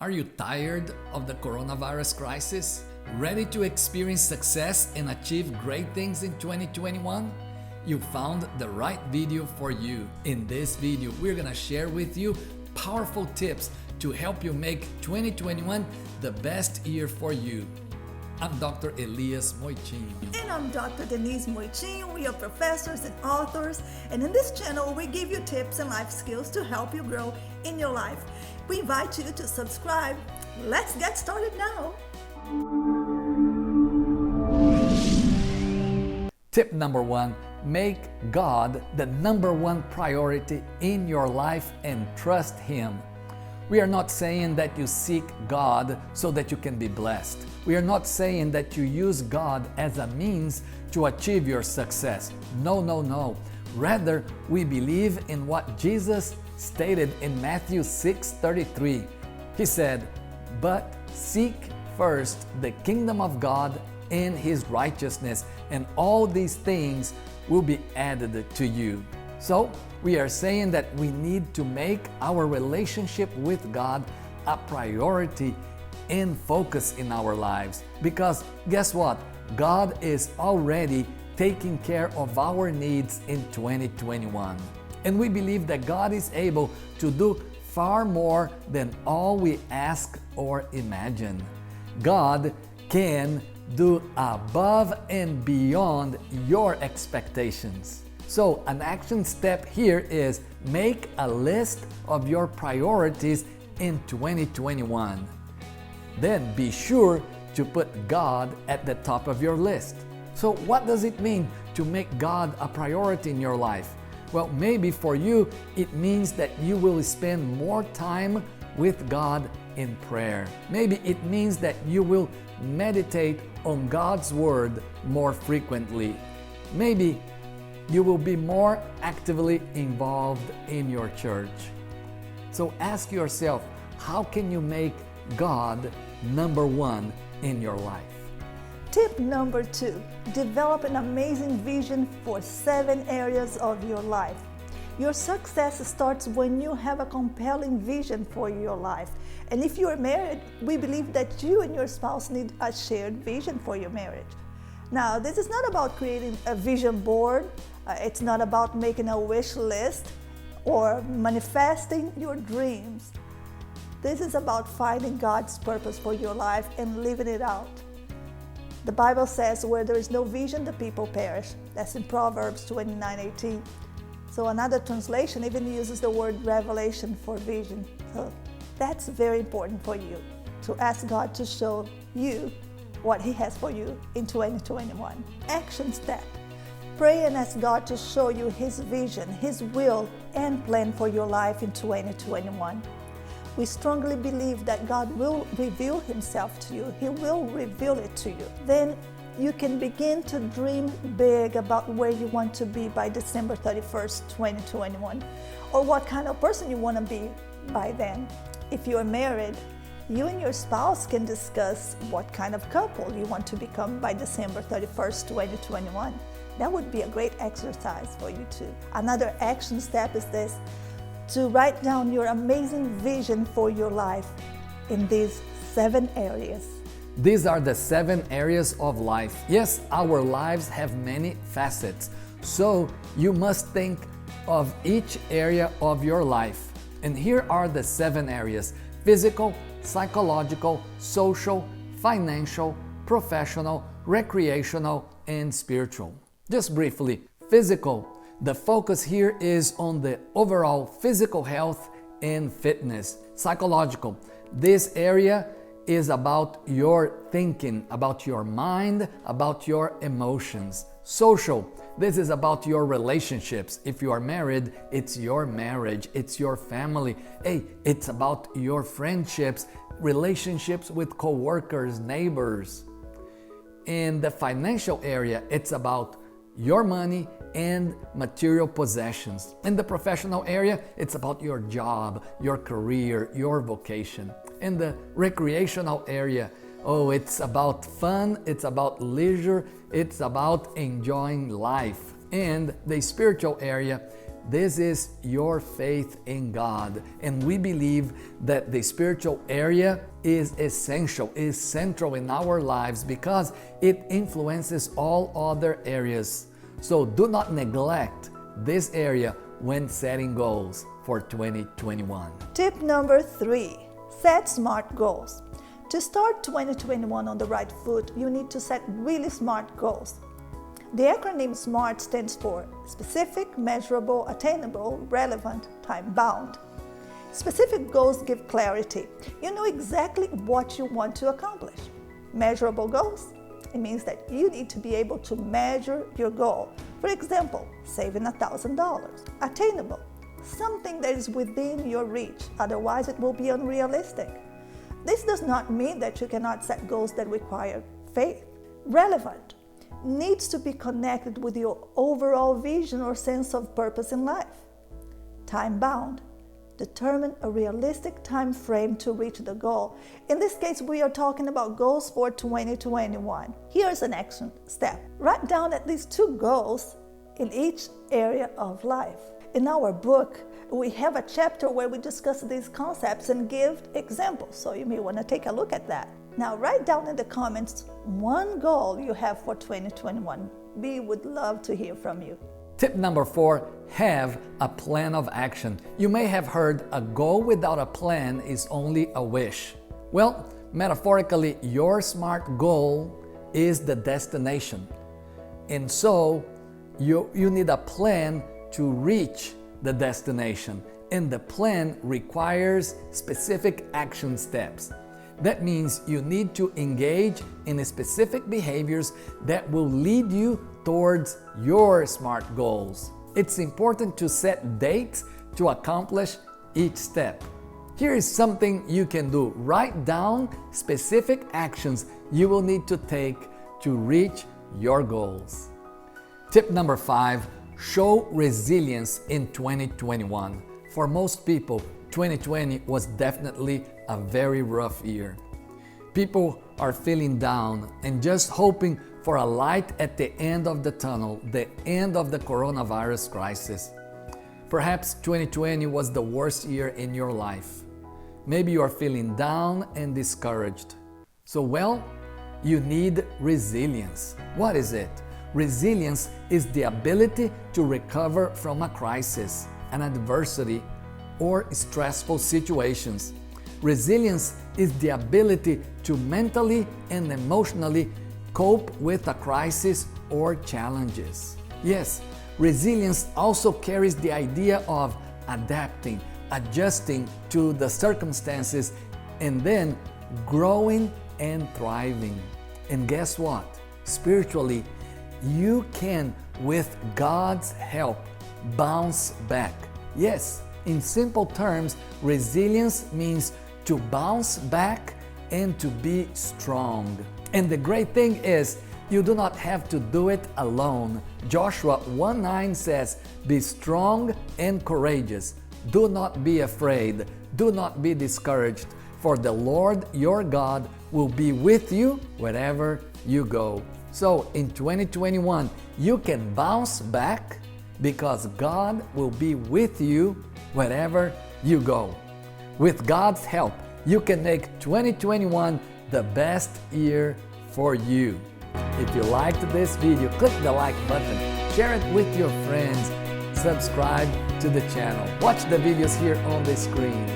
Are you tired of the coronavirus crisis? Ready to experience success and achieve great things in 2021? You found the right video for you. In this video, we're gonna share with you powerful tips to help you make 2021 the best year for you. I'm Dr. Elias Moitinho. And I'm Dr. Denise Moitinho. We are professors and authors, and in this channel we give you tips and life skills to help you grow in your life. We invite you to subscribe. Let's get started now. Tip number one, make God the number one priority in your life and trust Him. We are not saying that you seek God so that you can be blessed. We are not saying that you use God as a means to achieve your success. No. Rather, we believe in what Jesus stated in Matthew 6:33. He said, "But seek first the kingdom of God and His righteousness, and all these things will be added to you." So, we are saying that we need to make our relationship with God a priority and focus in our lives. Because guess what? God is already taking care of our needs in 2021. And we believe that God is able to do far more than all we ask or imagine. God can do above and beyond your expectations. So, an action step here is make a list of your priorities in 2021. Then be sure to put God at the top of your list. So, what does it mean to make God a priority in your life? Well, maybe for you, it means that you will spend more time with God in prayer. Maybe it means that you will meditate on God's Word more frequently. Maybe you will be more actively involved in your church. So ask yourself, how can you make God number one in your life? Tip number 2, develop an amazing vision for 7 areas of your life. Your success starts when you have a compelling vision for your life. And if you are married, we believe that you and your spouse need a shared vision for your marriage. Now, this is not about creating a vision board. It's not about making a wish list or manifesting your dreams. This is about finding God's purpose for your life and living it out. The Bible says, where there is no vision, the people perish. That's in Proverbs 29:18. So another translation even uses the word revelation for vision. So that's very important for you, to ask God to show you what He has for you in 2021. Action step. Pray and ask God to show you His vision, His will, and plan for your life in 2021. We strongly believe that God will reveal Himself to you. He will reveal it to you. Then you can begin to dream big about where you want to be by December 31st, 2021, or what kind of person you want to be by then. If you are married, you and your spouse can discuss what kind of couple you want to become by December 31st, 2021. That would be a great exercise for you too. Another action step is this: to write down your amazing vision for your life in these 7 areas. These are the 7 areas of life. Yes, our lives have many facets, so you must think of each area of your life. And here are the 7 areas: physical, psychological, social, financial, professional, recreational, and spiritual. Just briefly, physical. The focus here is on the overall physical health and fitness. Psychological. This area is about your thinking, about your mind, about your emotions. Social. This is about your relationships. If you are married, it's your marriage, it's your family. Hey, it's about your friendships, relationships with coworkers, neighbors. In the financial area, it's about your money and material possessions. In the professional area, it's about your job, your career, your vocation. In the recreational area, it's about fun, it's about leisure, it's about enjoying life. And the spiritual area, This is your faith in God. And we believe that the spiritual area is essential, is central in our lives because it influences all other areas. So do not neglect this area when setting goals for 2021. Tip number 3, set SMART goals. To start 2021 on the right foot, you need to set really SMART goals. The acronym SMART stands for specific, measurable, attainable, relevant, time-bound. Specific goals give clarity. You know exactly what you want to accomplish. Measurable goals? It means that you need to be able to measure your goal. For example, saving $1,000. Attainable? Something that is within your reach, otherwise it will be unrealistic. This does not mean that you cannot set goals that require faith. Relevant needs to be connected with your overall vision or sense of purpose in life. Time-bound, determine a realistic time frame to reach the goal. In this case, we are talking about goals for 2021. Here's an action step. Write down at least 2 goals in each area of life. In our book, we have a chapter where we discuss these concepts and give examples, so you may want to take a look at that. Now, write down in the comments 1 goal you have for 2021. We would love to hear from you. Tip number 4, have a plan of action. You may have heard a goal without a plan is only a wish. Well, metaphorically, your SMART goal is the destination. And so you need a plan to reach the destination. And the plan requires specific action steps. That means you need to engage in specific behaviors that will lead you towards your SMART goals. It's important to set dates to accomplish each step. Here is something you can do. Write down specific actions you will need to take to reach your goals. Tip number 5, show resilience in 2021. For most people, 2020 was definitely a very rough year. People are feeling down and just hoping for a light at the end of the tunnel, the end of the coronavirus crisis. Perhaps 2020 was the worst year in your life. Maybe you are feeling down and discouraged. So, you need resilience. What is it? Resilience is the ability to recover from a crisis, an adversity, or stressful situations. Resilience is the ability to mentally and emotionally cope with a crisis or challenges. Yes, resilience also carries the idea of adapting, adjusting to the circumstances, and then growing and thriving. And guess what? Spiritually, you can, with God's help, bounce back. Yes, in simple terms, resilience means to bounce back and to be strong. And the great thing is, you do not have to do it alone. Joshua 1:9 says, "Be strong and courageous. Do not be afraid. Do not be discouraged, for the Lord your God will be with you wherever you go." So in 2021, you can bounce back because God will be with you wherever you go. With God's help, you can make 2021 the best year for you. If you liked this video, click the like button, share it with your friends, subscribe to the channel, watch the videos here on the screen.